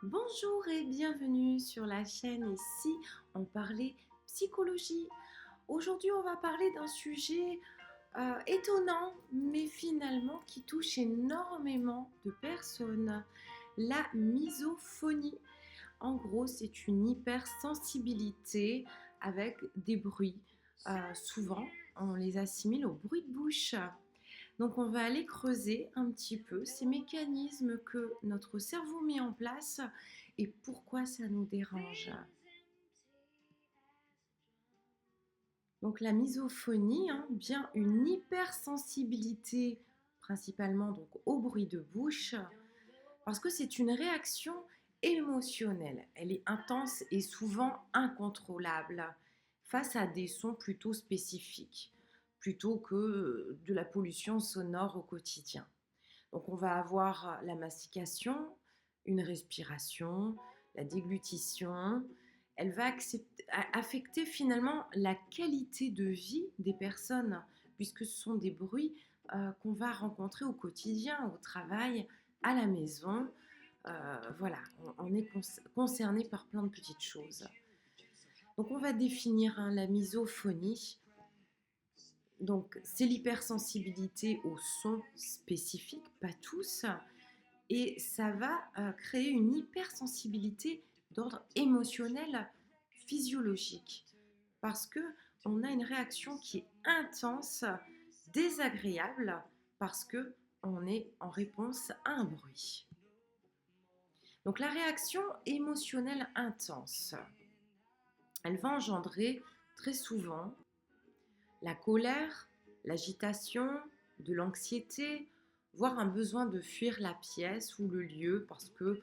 Bonjour et bienvenue sur la chaîne Ici on parlait psychologie. Aujourd'hui on va parler d'un sujet étonnant mais finalement qui touche énormément de personnes, la misophonie. En gros c'est une hypersensibilité avec des bruits. Souvent on les assimile au bruit de bouche. Donc on va aller creuser un petit peu ces mécanismes que notre cerveau met en place et pourquoi ça nous dérange. Donc la misophonie, bien une hypersensibilité principalement donc au bruit de bouche, parce que c'est une réaction émotionnelle. Elle est intense et souvent incontrôlable face à des sons plutôt spécifiques, plutôt que de la pollution sonore au quotidien. Donc on va avoir la mastication, une respiration, la déglutition. Elle va affecter finalement la qualité de vie des personnes, puisque ce sont des bruits qu'on va rencontrer au quotidien, au travail, à la maison. Voilà, on est concerné par plein de petites choses. Donc on va définir la misophonie. Donc c'est l'hypersensibilité aux sons spécifiques, pas tous, et ça va créer une hypersensibilité d'ordre émotionnel physiologique parce que on a une réaction qui est intense, désagréable parce que on est en réponse à un bruit. Donc la réaction émotionnelle intense, elle va engendrer très souvent la colère, l'agitation, de l'anxiété, voire un besoin de fuir la pièce ou le lieu parce que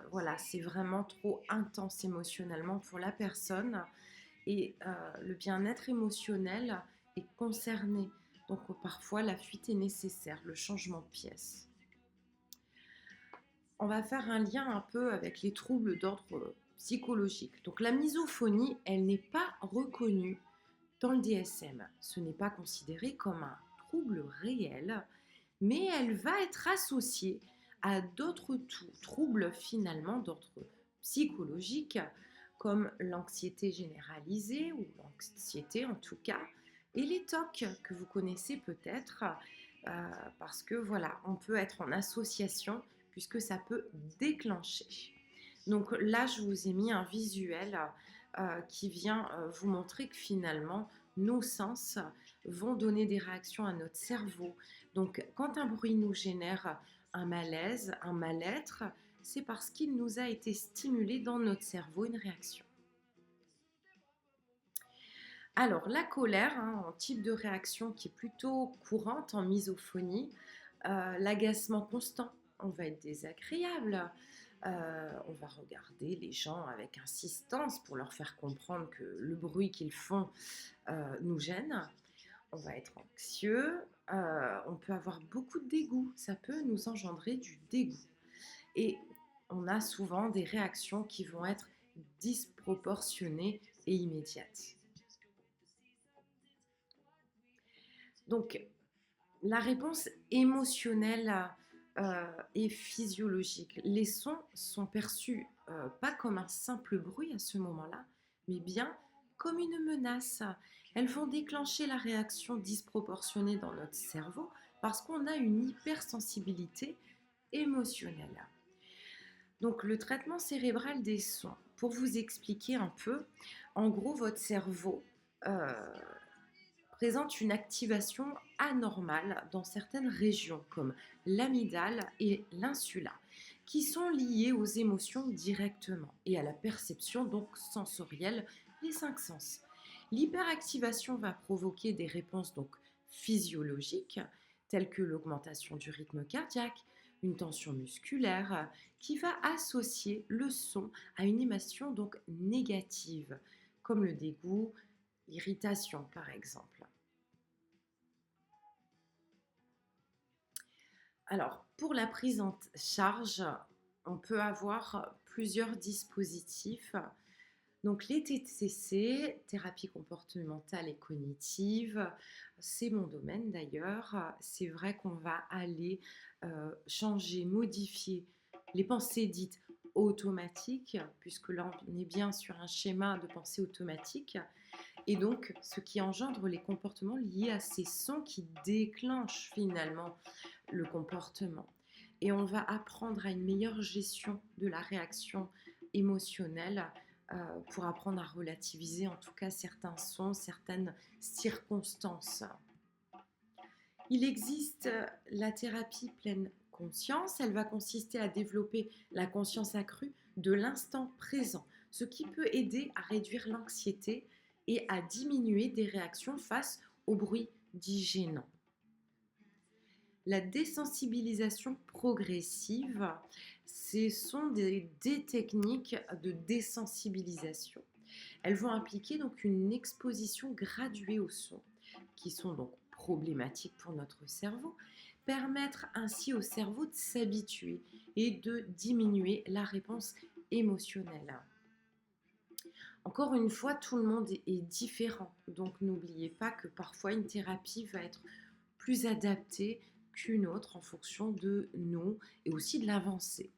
voilà, c'est vraiment trop intense émotionnellement pour la personne et le bien-être émotionnel est concerné. Donc parfois la fuite est nécessaire, le changement de pièce. On va faire un lien un peu avec les troubles d'ordre psychologique. Donc la misophonie, elle n'est pas reconnue dans le DSM. Ce n'est pas considéré comme un trouble réel, mais elle va être associée à d'autres troubles finalement d'ordre psychologique, comme l'anxiété généralisée, ou l'anxiété en tout cas, et les TOC que vous connaissez peut-être, parce que voilà, on peut être en association puisque ça peut déclencher. Donc là, je vous ai mis un visuel qui vient vous montrer que finalement, nos sens vont donner des réactions à notre cerveau. Donc quand un bruit nous génère un malaise, un mal-être, c'est parce qu'il nous a été stimulé dans notre cerveau une réaction. Alors la colère, en type de réaction qui est plutôt courante en misophonie, l'agacement constant, on va être désagréable. On va regarder les gens avec insistance pour leur faire comprendre que le bruit qu'ils font nous gêne. On va être anxieux, on peut avoir beaucoup de dégoût, ça peut nous engendrer du dégoût. Et on a souvent des réactions qui vont être disproportionnées et immédiates. Donc la réponse émotionnelle et physiologique. Les sons sont perçus pas comme un simple bruit à ce moment-là, mais bien comme une menace. Elles vont déclencher la réaction disproportionnée dans notre cerveau parce qu'on a une hypersensibilité émotionnelle. Donc le traitement cérébral des sons, pour vous expliquer un peu, en gros votre cerveau euh, présente une activation anormale dans certaines régions comme l'amygdale et l'insula, qui sont liées aux émotions directement et à la perception donc sensorielle, les cinq sens. L'hyperactivation va provoquer des réponses donc physiologiques telles que l'augmentation du rythme cardiaque, une tension musculaire qui va associer le son à une émotion donc négative comme le dégoût, l'irritation par exemple. Alors, pour la prise en charge, on peut avoir plusieurs dispositifs. Donc, les TCC, thérapie comportementale et cognitive, c'est mon domaine d'ailleurs. C'est vrai qu'on va aller changer, modifier les pensées dites automatique, puisque là on est bien sur un schéma de pensée automatique, et donc ce qui engendre les comportements liés à ces sons qui déclenchent finalement le comportement. Et on va apprendre à une meilleure gestion de la réaction émotionnelle pour apprendre à relativiser en tout cas certains sons, certaines circonstances. Il existe la thérapie pleine conscience. Elle va consister à développer la conscience accrue de l'instant présent, ce qui peut aider à réduire l'anxiété et à diminuer des réactions face aux bruits dits gênants. La désensibilisation progressive, ce sont des techniques de désensibilisation. Elles vont impliquer donc une exposition graduée aux sons, qui sont donc problématiques pour notre cerveau, permettre ainsi au cerveau de s'habituer et de diminuer la réponse émotionnelle. Encore une fois, tout le monde est différent, donc n'oubliez pas que parfois une thérapie va être plus adaptée qu'une autre en fonction de nous et aussi de l'avancée.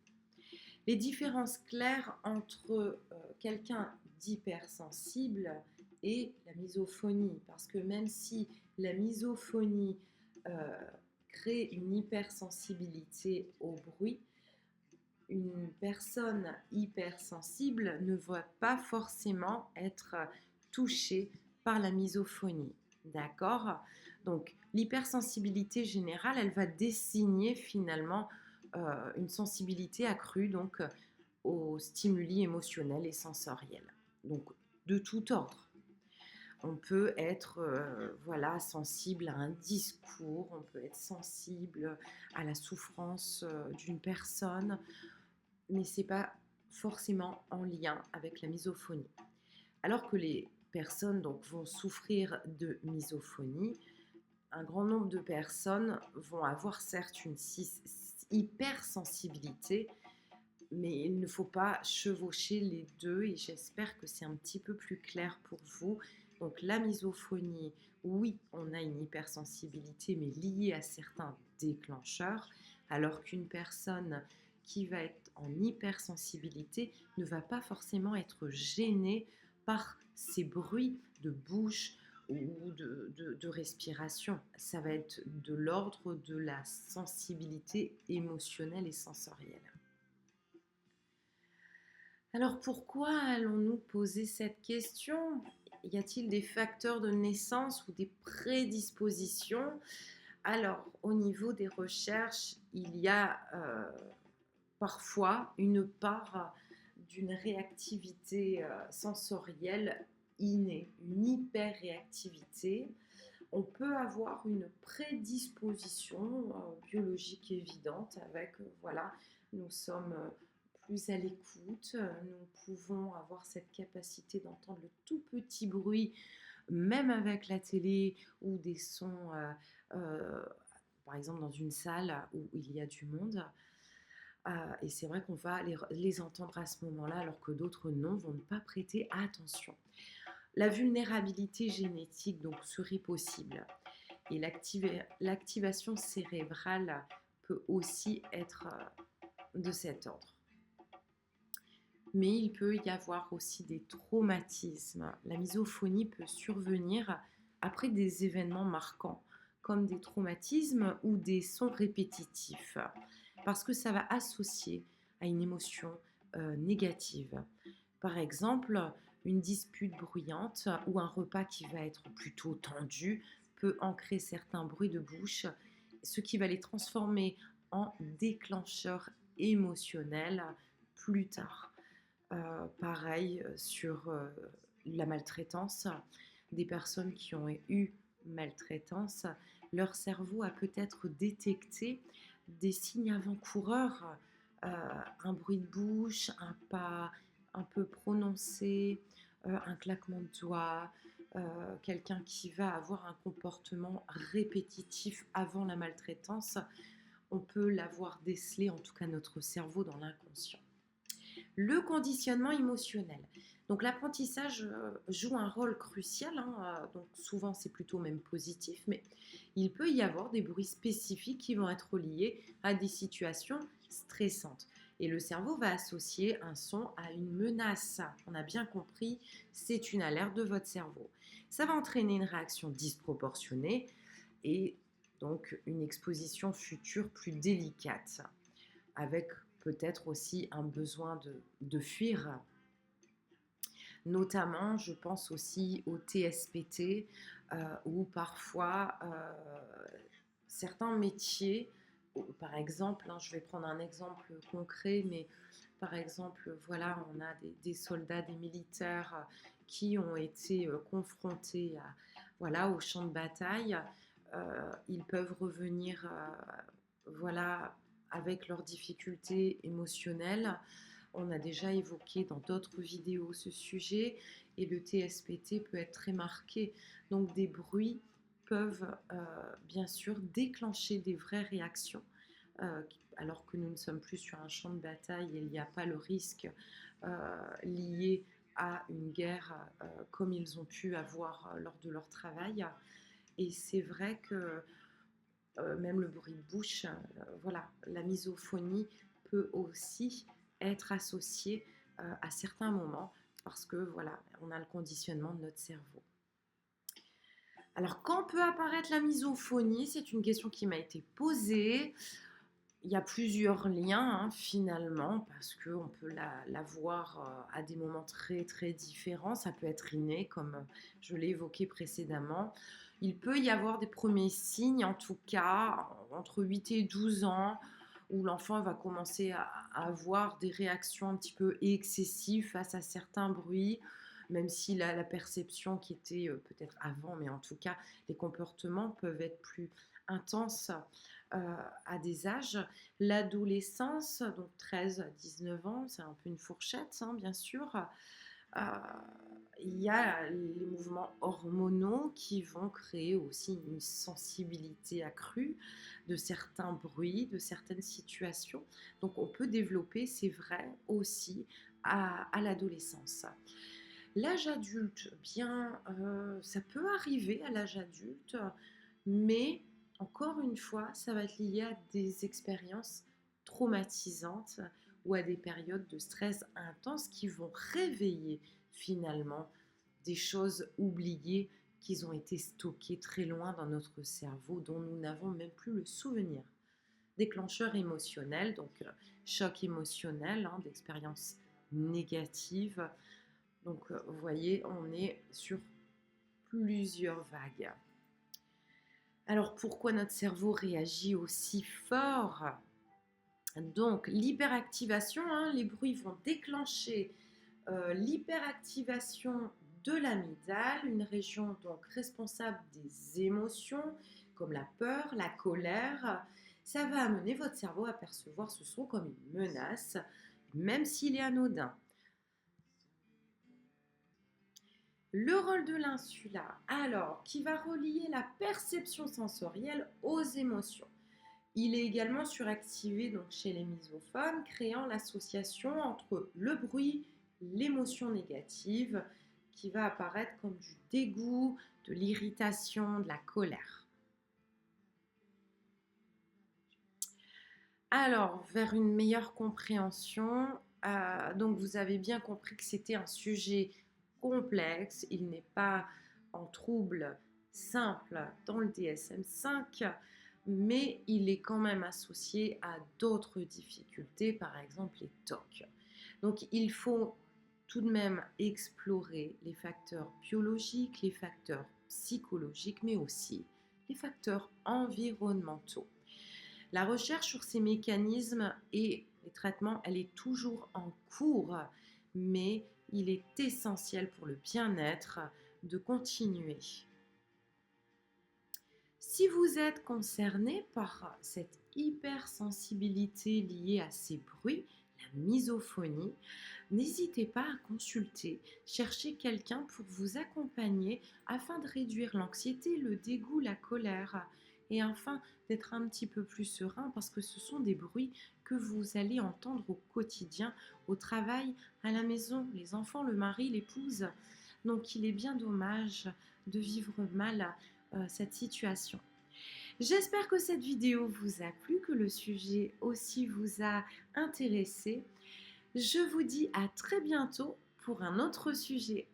Les différences claires entre quelqu'un d'hypersensible et la misophonie, parce que même si la misophonie euh, crée une hypersensibilité au bruit, une personne hypersensible ne va pas forcément être touchée par la misophonie. D'accord? Donc, l'hypersensibilité générale, elle va désigner finalement une sensibilité accrue donc, aux stimuli émotionnels et sensoriels. Donc, de tout ordre. On peut être voilà, sensible à un discours, on peut être sensible à la souffrance d'une personne, mais ce n'est pas forcément en lien avec la misophonie. Alors que les personnes donc, vont souffrir de misophonie, un grand nombre de personnes vont avoir certes une hypersensibilité, mais il ne faut pas chevaucher les deux et j'espère que c'est un petit peu plus clair pour vous. Donc la misophonie, oui, on a une hypersensibilité, mais liée à certains déclencheurs, alors qu'une personne qui va être en hypersensibilité ne va pas forcément être gênée par ces bruits de bouche ou de respiration. Ça va être de l'ordre de la sensibilité émotionnelle et sensorielle. Alors pourquoi allons-nous poser cette question? Y a-t-il des facteurs de naissance ou des prédispositions? Alors, au niveau des recherches, il y a parfois une part d'une réactivité sensorielle innée, une hyperréactivité. On peut avoir une prédisposition biologique évidente avec, voilà, nous sommes plus à l'écoute, nous pouvons avoir cette capacité d'entendre le tout petit bruit, même avec la télé ou des sons, par exemple dans une salle où il y a du monde. Et c'est vrai qu'on va les entendre à ce moment-là, alors que d'autres non, vont ne pas prêter attention. La vulnérabilité génétique donc serait possible. Et l'activation cérébrale peut aussi être de cet ordre. Mais il peut y avoir aussi des traumatismes. La misophonie peut survenir après des événements marquants, comme des traumatismes ou des sons répétitifs, parce que ça va associer à une émotion négative. Par exemple, une dispute bruyante ou un repas qui va être plutôt tendu peut ancrer certains bruits de bouche, ce qui va les transformer en déclencheurs émotionnels plus tard. Pareil sur la maltraitance, des personnes qui ont eu maltraitance, leur cerveau a peut-être détecté des signes avant-coureurs, un bruit de bouche, un pas un peu prononcé, un claquement de doigts, quelqu'un qui va avoir un comportement répétitif avant la maltraitance, on peut l'avoir décelé, en tout cas notre cerveau dans l'inconscient. Le conditionnement émotionnel. Donc l'apprentissage joue un rôle crucial, hein, donc souvent c'est plutôt même positif, mais il peut y avoir des bruits spécifiques qui vont être liés à des situations stressantes. Et le cerveau va associer un son à une menace. On a bien compris, c'est une alerte de votre cerveau. Ça va entraîner une réaction disproportionnée et donc une exposition future plus délicate, avec peut-être aussi un besoin de fuir. Notamment, je pense aussi au TSPT, où parfois certains métiers, par exemple, hein, je vais prendre un exemple concret, mais par exemple, voilà, on a des soldats, des militaires qui ont été confrontés voilà, au champ de bataille. Ils peuvent revenir voilà, avec leurs difficultés émotionnelles. On a déjà évoqué dans d'autres vidéos ce sujet et le TSPT peut être très marqué. Donc des bruits peuvent bien sûr déclencher des vraies réactions alors que nous ne sommes plus sur un champ de bataille et il n'y a pas le risque lié à une guerre comme ils ont pu avoir lors de leur travail. Et c'est vrai que même le bruit de bouche, voilà, la misophonie peut aussi être associée à certains moments parce que voilà, on a le conditionnement de notre cerveau. Alors, quand peut apparaître la misophonie? C'est une question qui m'a été posée. Il y a plusieurs liens finalement parce qu'on peut la voir à des moments très très différents. Ça peut être inné comme je l'ai évoqué précédemment. Il peut y avoir des premiers signes en tout cas entre 8 et 12 ans où l'enfant va commencer à avoir des réactions un petit peu excessives face à certains bruits, même si la perception qui était peut-être avant, mais en tout cas les comportements peuvent être plus intenses à des âges. L'adolescence, donc 13 à 19 ans, c'est un peu une fourchette, hein, bien sûr. Euh, il y a les mouvements hormonaux qui vont créer aussi une sensibilité accrue de certains bruits, de certaines situations. Donc on peut développer, c'est vrai, aussi à l'adolescence. L'âge adulte, bien, ça peut arriver à l'âge adulte, mais encore une fois, ça va être lié à des expériences traumatisantes ou à des périodes de stress intense qui vont réveiller finalement des choses oubliées qui ont été stockées très loin dans notre cerveau dont nous n'avons même plus le souvenir. Déclencheur émotionnel, donc choc émotionnel, hein, d'expériences négatives. Donc vous voyez, on est sur plusieurs vagues. Alors pourquoi notre cerveau réagit aussi fort? Donc l'hyperactivation, hein, les bruits vont déclencher l'hyperactivation de l'amygdale, une région donc responsable des émotions comme la peur, la colère. Ça va amener votre cerveau à percevoir ce son comme une menace, même s'il est anodin. Le rôle de l'insula, alors, qui va relier la perception sensorielle aux émotions. Il est également suractivé donc, chez les misophones, créant l'association entre le bruit, l'émotion négative, qui va apparaître comme du dégoût, de l'irritation, de la colère. Alors, vers une meilleure compréhension, donc vous avez bien compris que c'était un sujet complexe, il n'est pas en trouble simple dans le DSM-5, mais il est quand même associé à d'autres difficultés, par exemple les TOC. Donc il faut tout de même explorer les facteurs biologiques, les facteurs psychologiques, mais aussi les facteurs environnementaux. La recherche sur ces mécanismes et les traitements, elle est toujours en cours, mais il est essentiel pour le bien-être de continuer. Si vous êtes concerné par cette hypersensibilité liée à ces bruits, la misophonie, n'hésitez pas à consulter, chercher quelqu'un pour vous accompagner afin de réduire l'anxiété, le dégoût, la colère et enfin d'être un petit peu plus serein parce que ce sont des bruits que vous allez entendre au quotidien, au travail, à la maison, les enfants, le mari, l'épouse. Donc il est bien dommage de vivre mal cette situation. J'espère que cette vidéo vous a plu, que le sujet aussi vous a intéressé. Je vous dis à très bientôt pour un autre sujet.